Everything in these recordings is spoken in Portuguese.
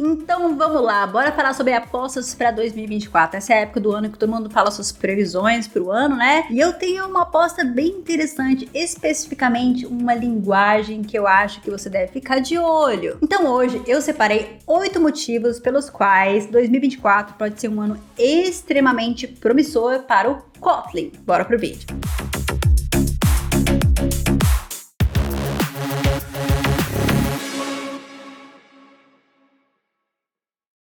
Então vamos lá, bora falar sobre apostas para 2024. Essa é a época do ano que todo mundo fala suas previsões para o ano, né? E eu tenho uma aposta bem interessante, especificamente uma linguagem que eu acho que você deve ficar de olho. Então hoje eu separei 8 motivos pelos quais 2024 pode ser um ano extremamente promissor para o Kotlin. Bora pro vídeo.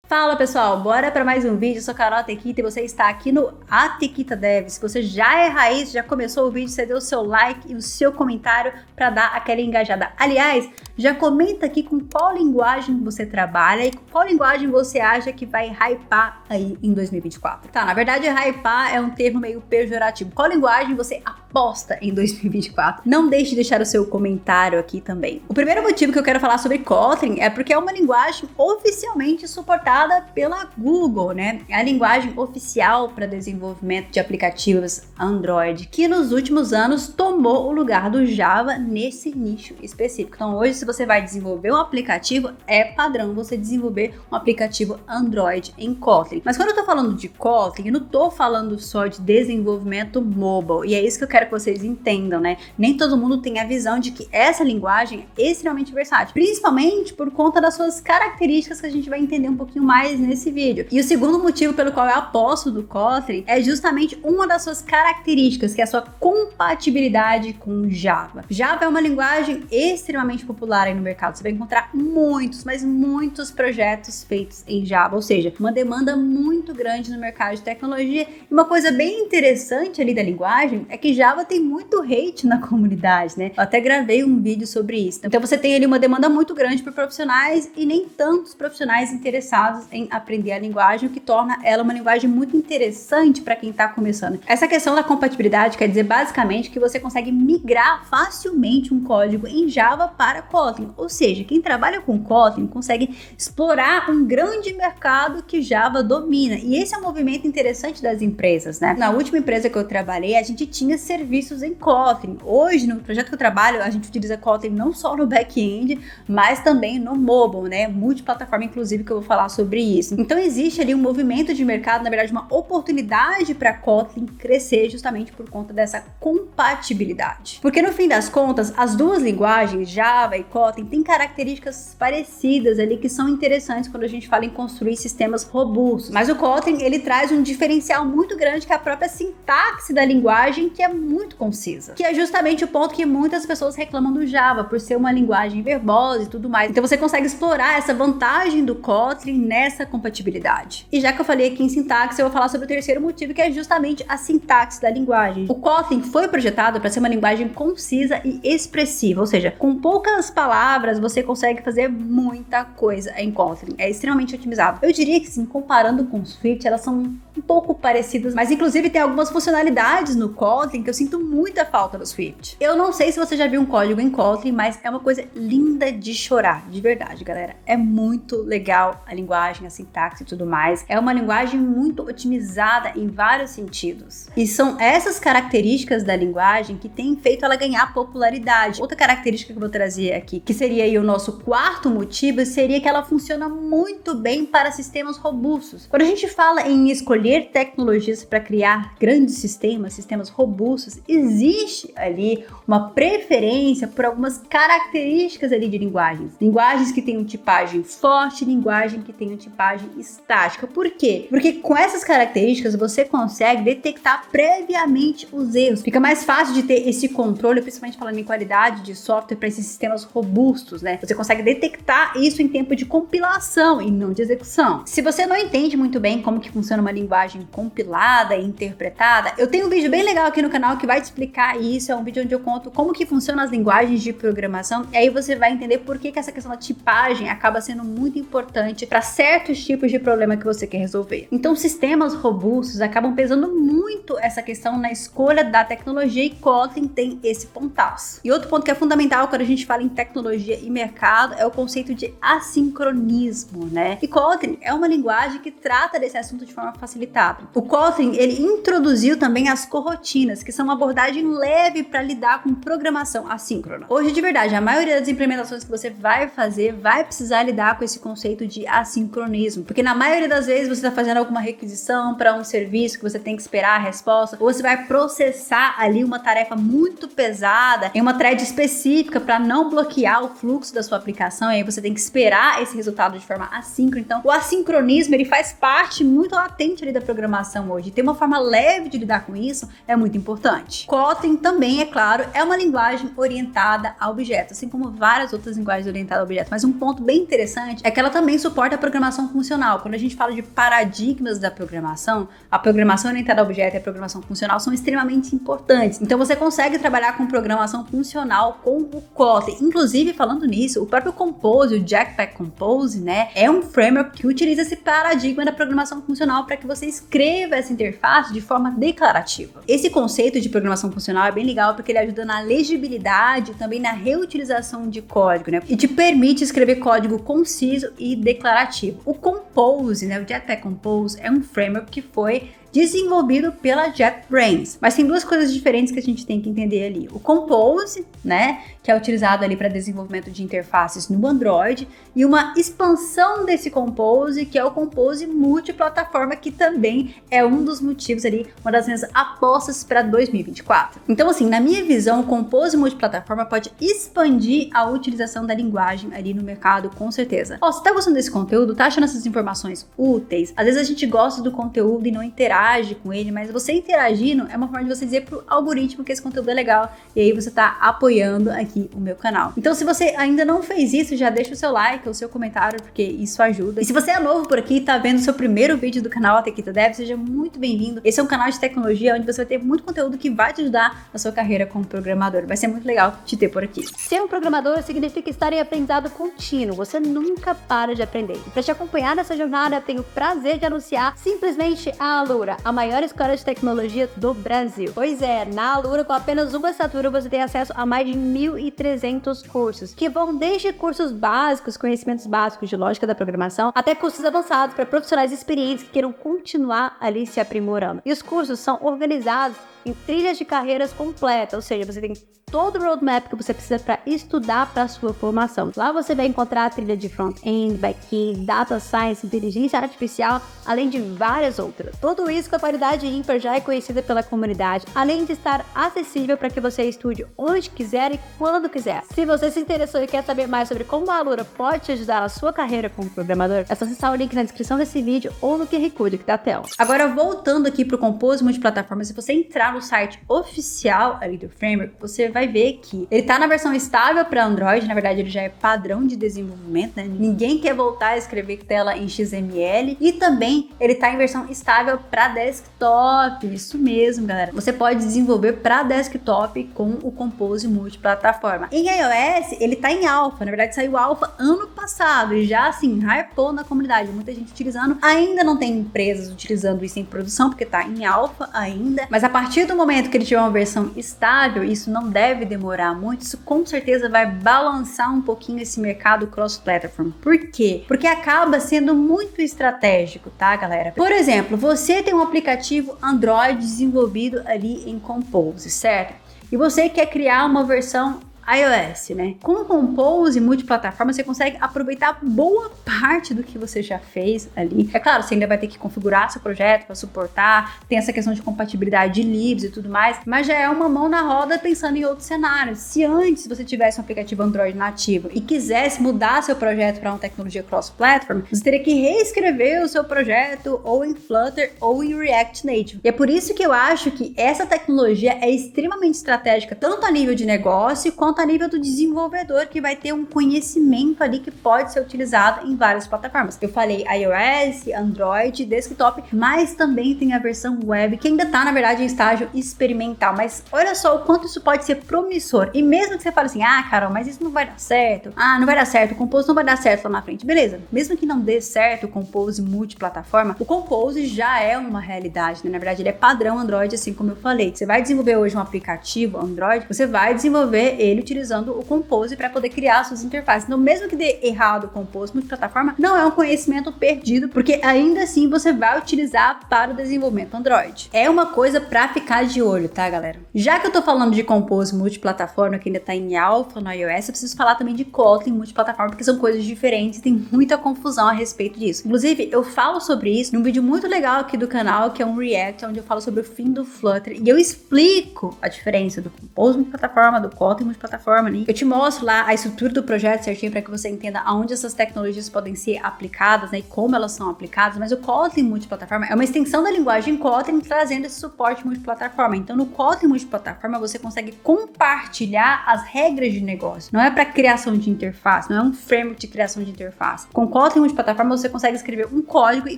Fala pessoal, bora para mais um vídeo. Eu sou Carol Tequita e você está aqui no A Tequita Dev. Se você já é raiz, já começou o vídeo, você deu o seu like e o seu comentário para dar aquela engajada. Aliás, já comenta aqui com qual linguagem você trabalha e com qual linguagem você acha que vai hypar aí em 2024. Tá, na verdade hypar é um termo meio pejorativo. Qual linguagem você aposta em 2024? Não deixe de deixar o seu comentário aqui também. O primeiro motivo que eu quero falar sobre Kotlin é porque é uma linguagem oficialmente suportada pela Google, né? É a linguagem oficial para desenvolvimento de aplicativos Android, que nos últimos anos tomou o lugar do Java nesse nicho específico. Então hoje, se você vai desenvolver um aplicativo, é padrão você desenvolver um aplicativo Android em Kotlin. Mas quando eu tô falando de Kotlin, eu não tô falando só de desenvolvimento mobile, e é isso que eu quero que vocês entendam, né? Nem todo mundo tem a visão de que essa linguagem é extremamente versátil, principalmente por conta das suas características que a gente vai entender um pouquinho mais nesse vídeo. E o segundo motivo pelo qual eu aposto do Kotlin é justamente uma das suas características, que é a sua compatibilidade com Java. Java é uma linguagem extremamente popular aí no mercado. Você vai encontrar muitos, mas muitos projetos feitos em Java, ou seja, uma demanda muito grande no mercado de tecnologia. E uma coisa bem interessante ali da linguagem é que Java tem muito hate na comunidade, né? Eu até gravei um vídeo sobre isso. Então você tem ali uma demanda muito grande por profissionais e nem tantos profissionais interessados em aprender a linguagem, o que torna ela uma linguagem muito interessante para quem está começando. Essa questão da compatibilidade quer dizer basicamente que você consegue migrar facilmente um código em Java para Kotlin, ou seja, quem trabalha com Kotlin consegue explorar um grande mercado que Java domina, e esse é um movimento interessante das empresas, né? Na última empresa que eu trabalhei, a gente tinha serviços em Kotlin. Hoje, no projeto que eu trabalho, a gente utiliza Kotlin não só no back-end, mas também no mobile, né? Multiplataforma, inclusive, que eu vou falar sobre isso. Então existe ali um movimento de mercado, na verdade uma oportunidade para Kotlin crescer justamente por conta dessa compatibilidade. Porque no fim das contas, as duas linguagens, Java e Kotlin, têm características parecidas ali que são interessantes quando a gente fala em construir sistemas robustos. Mas o Kotlin, ele traz um diferencial muito grande, que é a própria sintaxe da linguagem, que é muito concisa. Que é justamente o ponto que muitas pessoas reclamam do Java, por ser uma linguagem verbosa e tudo mais. Então você consegue explorar essa vantagem do Kotlin nessa compatibilidade. E já que eu falei aqui em sintaxe, eu vou falar sobre o terceiro motivo, que é justamente a sintaxe da linguagem. O Kotlin foi projetado para ser uma linguagem concisa e expressiva, ou seja, com poucas palavras você consegue fazer muita coisa em Kotlin. É extremamente otimizado. Eu diria que sim, comparando com o Swift, elas são um pouco parecidas, mas inclusive tem algumas funcionalidades no Kotlin que eu sinto muita falta no Swift. Eu não sei se você já viu um código em Kotlin, mas é uma coisa linda de chorar, de verdade, galera. É muito legal a linguagem, a sintaxe e tudo mais. É uma linguagem muito otimizada em vários sentidos. E são essas características da linguagem que têm feito ela ganhar popularidade. Outra característica que eu vou trazer aqui, que seria aí o nosso quarto motivo, seria que ela funciona muito bem para sistemas robustos. Quando a gente fala em escolher tecnologias para criar grandes sistemas robustos, existe ali uma preferência por algumas características ali de linguagens. Linguagens que tenham tipagem forte, linguagem que tenham tipagem estática. Por quê? Porque com essas características você consegue detectar previamente os erros. Fica mais fácil de ter esse controle, principalmente falando em qualidade de software para esses sistemas robustos, né? Você consegue detectar isso em tempo de compilação e não de execução. Se você não entende muito bem como que funciona uma linguagem compilada e interpretada, eu tenho um vídeo bem legal aqui no canal que vai te explicar isso. É um vídeo onde eu conto como que funcionam as linguagens de programação, e aí você vai entender por que essa questão da tipagem acaba sendo muito importante para certos tipos de problema que você quer resolver. Então, sistemas robustos acabam pesando muito essa questão na escolha da tecnologia, e Kotlin tem esse pontaço. E outro ponto que é fundamental quando a gente fala em tecnologia e mercado é o conceito de assincronismo, né? E Kotlin é uma linguagem que trata desse assunto de forma facilitada. O Kotlin, ele introduziu também as coroutinas, que são uma abordagem leve para lidar com programação assíncrona. Hoje, de verdade, a maioria das implementações que você vai fazer vai precisar lidar com esse conceito de assincronismo, porque na maioria das vezes você está fazendo alguma requisição para um serviço que você tem que esperar a resposta, ou você vai processar ali uma tarefa muito pesada em uma thread específica para não bloquear o fluxo da sua aplicação, e aí você tem que esperar esse resultado de forma assíncrona. Então, o assincronismo, ele faz parte muito latente ali da programação hoje. Ter uma forma leve de lidar com isso é muito importante. Kotlin também, é claro, é uma linguagem orientada a objetos, assim como várias outras linguagens orientadas a objetos, mas um ponto bem interessante é que ela também suporta a programação funcional. Quando a gente fala de paradigmas da programação, a programação orientada a objeto e a programação funcional são extremamente importantes. Então você consegue trabalhar com programação funcional com o Kotlin. Inclusive, falando nisso, o próprio Compose, o Jetpack Compose, né, é um framework que utiliza esse paradigma da programação funcional para que você escreva essa interface de forma declarativa. Esse conceito de programação funcional é bem legal porque ele ajuda na legibilidade e também na reutilização de código, né, e te permite escrever código conciso e declarativo. O Compose, né, o Jetpack Compose é um framework que foi desenvolvido pela JetBrains. Mas tem duas coisas diferentes que a gente tem que entender ali. O Compose, né, que é utilizado ali para desenvolvimento de interfaces no Android, e uma expansão desse Compose, que é o Compose multiplataforma, que também é um dos motivos ali, uma das minhas apostas para 2024. Então, assim, na minha visão, o Compose multiplataforma pode expandir a utilização da linguagem ali no mercado, com certeza. Ó, você tá gostando desse conteúdo? Tá achando essas informações úteis? Às vezes a gente gosta do conteúdo e não interage com ele, mas você interagindo é uma forma de você dizer pro algoritmo que esse conteúdo é legal, e aí você tá apoiando aqui o meu canal. Então, se você ainda não fez isso, já deixa o seu like ou o seu comentário, porque isso ajuda. E se você é novo por aqui e tá vendo o seu primeiro vídeo do canal Tequita Dev, seja muito bem-vindo. Esse é um canal de tecnologia onde você vai ter muito conteúdo que vai te ajudar na sua carreira como programador. Vai ser muito legal te ter por aqui. Ser um programador significa estar em aprendizado contínuo. Você nunca para de aprender. E para te acompanhar nessa jornada, eu tenho o prazer de anunciar simplesmente a Alura, a maior escola de tecnologia do Brasil. Pois é, na Alura, com apenas uma assinatura, você tem acesso a mais de 1.300 cursos, que vão desde cursos básicos, conhecimentos básicos de lógica da programação, até cursos avançados para profissionais experientes que queiram continuar ali se aprimorando. E os cursos são organizados em trilhas de carreiras completas, ou seja, você tem todo o roadmap que você precisa para estudar para a sua formação. Lá você vai encontrar a trilha de front-end, back-end, data science, inteligência artificial, além de várias outras. Tudo isso com a qualidade ímpar já é conhecida pela comunidade, além de estar acessível para que você estude onde quiser e quando quiser. Se você se interessou e quer saber mais sobre como a Alura pode te ajudar na sua carreira como programador, é só acessar o link na descrição desse vídeo ou no QR Code que tá na tela. Agora, voltando aqui para o Compose multiplataforma, se você entrar no site oficial ali do framework, você vai ver que ele tá na versão estável para Android. Na verdade, ele já é padrão de desenvolvimento, né? Ninguém quer voltar a escrever tela em XML, e também ele tá em versão estável para desktop. Isso mesmo, galera. Você pode desenvolver para desktop com o Compose multiplataforma. Em iOS, ele tá em alpha. Na verdade, saiu alpha ano passado e já assim hypou na comunidade, muita gente utilizando. Ainda não tem empresas utilizando isso em produção porque tá em alpha ainda, mas a partir do momento que ele tiver uma versão estável, isso não deve demorar muito, isso com certeza vai balançar um pouquinho esse mercado cross-platform. Por quê? Porque acaba sendo muito estratégico, tá, galera? Por exemplo, você tem um aplicativo Android desenvolvido ali em Compose, certo? E você quer criar uma versão iOS, né? Com o Compose multiplataforma, você consegue aproveitar boa parte do que você já fez ali. É claro, você ainda vai ter que configurar seu projeto para suportar, tem essa questão de compatibilidade de libs e tudo mais, mas já é uma mão na roda pensando em outros cenários. Se antes você tivesse um aplicativo Android nativo e quisesse mudar seu projeto para uma tecnologia cross-platform, você teria que reescrever o seu projeto ou em Flutter ou em React Native. E é por isso que eu acho que essa tecnologia é extremamente estratégica, tanto a nível de negócio quanto a nível do desenvolvedor, que vai ter um conhecimento ali que pode ser utilizado em várias plataformas. Eu falei iOS, Android, desktop, mas também tem a versão web, que ainda tá, na verdade, em estágio experimental. Mas olha só o quanto isso pode ser promissor. E mesmo que você fale assim, ah, Carol, mas isso não vai dar certo. Ah, não vai dar certo, o Compose não vai dar certo lá na frente. Beleza, mesmo que não dê certo o Compose multiplataforma, o Compose já é uma realidade, né? Na verdade, ele é padrão Android, assim como eu falei. Você vai desenvolver hoje um aplicativo Android, você vai desenvolver ele utilizando o Compose para poder criar suas interfaces. Então, mesmo que dê errado o Compose multiplataforma, não é um conhecimento perdido, porque ainda assim você vai utilizar para o desenvolvimento Android. É uma coisa para ficar de olho, tá, galera? Já que eu tô falando de Compose multiplataforma, que ainda tá em alpha no iOS, eu preciso falar também de Kotlin multiplataforma, porque são coisas diferentes e tem muita confusão a respeito disso. Inclusive, eu falo sobre isso num vídeo muito legal aqui do canal, que é um React, onde eu falo sobre o fim do Flutter, e eu explico a diferença do Compose multiplataforma, do Kotlin multiplataforma, né? Eu te mostro lá a estrutura do projeto certinho para que você entenda aonde essas tecnologias podem ser aplicadas, né, e como elas são aplicadas, mas o Kotlin multiplataforma é uma extensão da linguagem Kotlin trazendo esse suporte multiplataforma. Então, no Kotlin multiplataforma, você consegue compartilhar as regras de negócio. Não é para criação de interface, não é um framework de criação de interface. Com Kotlin multiplataforma, você consegue escrever um código e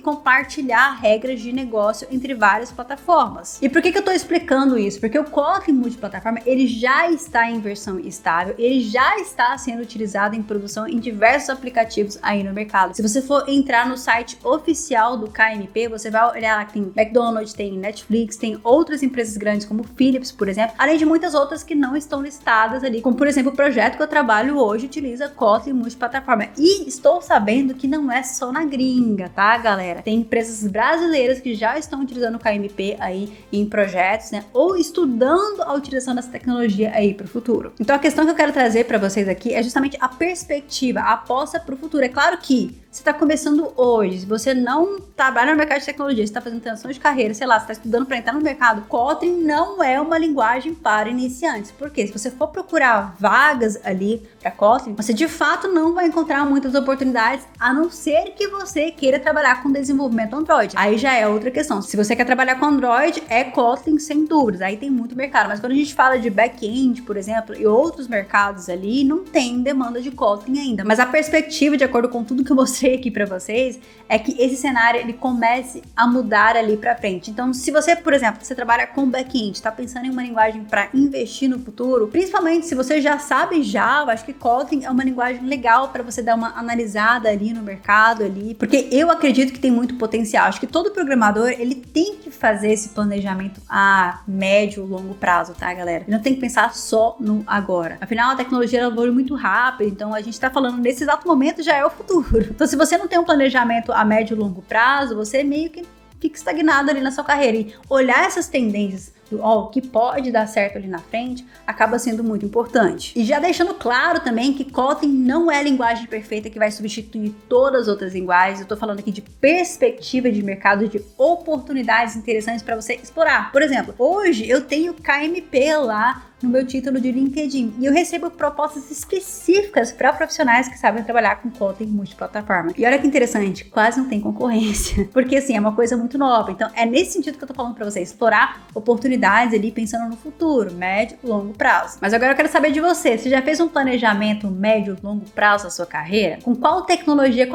compartilhar regras de negócio entre várias plataformas. E por que eu estou explicando isso? Porque o Kotlin multiplataforma, ele já está em versão estável, ele já está sendo utilizado em produção em diversos aplicativos aí no mercado. Se você for entrar no site oficial do KMP, você vai olhar lá que tem McDonald's, tem Netflix, tem outras empresas grandes como Philips, por exemplo, além de muitas outras que não estão listadas ali, como por exemplo o projeto que eu trabalho hoje utiliza Kotlin multiplataforma. E estou sabendo que não é só na gringa, tá, galera? Tem empresas brasileiras que já estão utilizando o KMP aí em projetos, né, ou estudando a utilização dessa tecnologia aí para o futuro. Então a questão que eu quero trazer para vocês aqui é justamente a perspectiva, a aposta para o futuro. É claro que você está começando hoje, se você não trabalha no mercado de tecnologia, você está fazendo transição de carreira, sei lá, você está estudando para entrar no mercado, Kotlin não é uma linguagem para iniciantes. Por quê? Se você for procurar vagas ali para Kotlin, você de fato não vai encontrar muitas oportunidades, a não ser que você queira trabalhar com desenvolvimento Android. Aí já é outra questão. Se você quer trabalhar com Android, é Kotlin sem dúvidas, aí tem muito mercado. Mas quando a gente fala de back-end, por exemplo, e outros mercados ali, não tem demanda de Kotlin ainda. Mas a perspectiva, de acordo com tudo que eu mostrei aqui para vocês, é que esse cenário ele comece a mudar ali para frente. Então, se você, por exemplo, você trabalha com back-end, está pensando em uma linguagem para investir no futuro, principalmente se você já sabe Java, acho que Kotlin é uma linguagem legal para você dar uma analisada ali no mercado ali, porque eu acredito que tem muito potencial. Acho que todo programador ele tem que fazer esse planejamento a médio, longo prazo, tá, galera? Ele não tem que pensar só no agora. Afinal, a tecnologia ela evolui muito rápido, então a gente tá falando nesse exato momento já é o futuro. Então, se você não tem um planejamento a médio e longo prazo, você meio que fica estagnado ali na sua carreira. E olhar essas tendências o que pode dar certo ali na frente, acaba sendo muito importante. E já deixando claro também que Kotlin não é a linguagem perfeita que vai substituir todas as outras linguagens. Eu tô falando aqui de perspectiva de mercado, de oportunidades interessantes para você explorar. Por exemplo, hoje eu tenho KMP lá no meu título de LinkedIn e eu recebo propostas específicas para profissionais que sabem trabalhar com Kotlin multiplataforma. E olha que interessante, quase não tem concorrência, porque assim, é uma coisa muito nova. Então é nesse sentido que eu tô falando para você, explorar oportunidades ali pensando no futuro, médio e longo prazo. Mas agora eu quero saber de você, você já fez um planejamento médio e longo prazo da sua carreira? Com qual tecnologia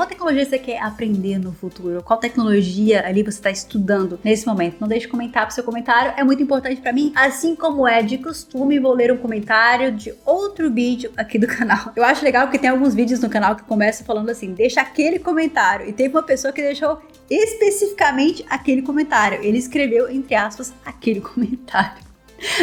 você quer aprender no futuro? Qual tecnologia ali você está estudando nesse momento? Não deixe de comentar pro seu comentário, é muito importante para mim, assim como é de costume, vou ler um comentário de outro vídeo aqui do canal. Eu acho legal porque tem alguns vídeos no canal que começam falando assim, deixa aquele comentário, e teve uma pessoa que deixou especificamente aquele comentário. Ele escreveu, entre aspas, aquele comentário.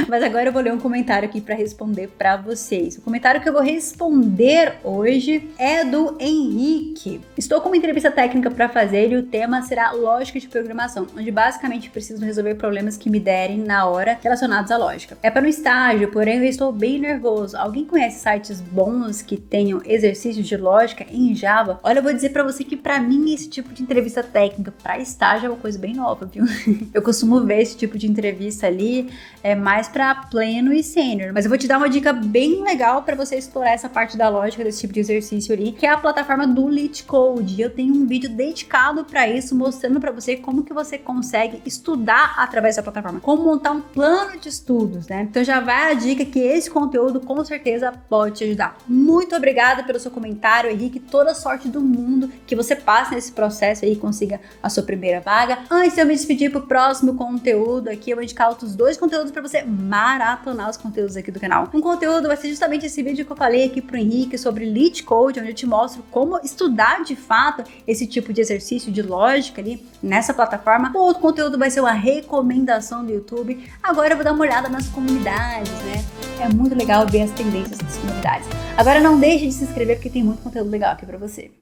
Mas agora eu vou ler um comentário aqui para responder para vocês. O comentário que eu vou responder hoje é do Henrique. Estou com uma entrevista técnica para fazer e o tema será lógica de programação, onde basicamente preciso resolver problemas que me derem na hora relacionados à lógica. É para um estágio, porém eu estou bem nervoso. Alguém conhece sites bons que tenham exercícios de lógica em Java? Olha, eu vou dizer para você que para mim esse tipo de entrevista técnica para estágio é uma coisa bem nova, viu? Eu costumo ver esse tipo de entrevista ali mais para pleno e sênior, mas eu vou te dar uma dica bem legal para você explorar essa parte da lógica desse tipo de exercício ali, que é a plataforma do LeetCode. Eu tenho um vídeo dedicado para isso, mostrando para você como que você consegue estudar através da plataforma, como montar um plano de estudos, né? Então já vai a dica que esse conteúdo com certeza pode te ajudar. Muito obrigada pelo seu comentário, Henrique, toda a sorte do mundo que você passe nesse processo aí e consiga a sua primeira vaga. Antes de eu me despedir pro próximo conteúdo aqui, eu vou indicar outros dois conteúdos para você maratonar os conteúdos aqui do canal. Um conteúdo vai ser justamente esse vídeo que eu falei aqui pro Henrique sobre LeetCode, onde eu te mostro como estudar de fato esse tipo de exercício de lógica ali nessa plataforma. O outro conteúdo vai ser uma recomendação do YouTube. Agora eu vou dar uma olhada nas comunidades, né? É muito legal ver as tendências das comunidades. Agora não deixe de se inscrever porque tem muito conteúdo legal aqui pra você.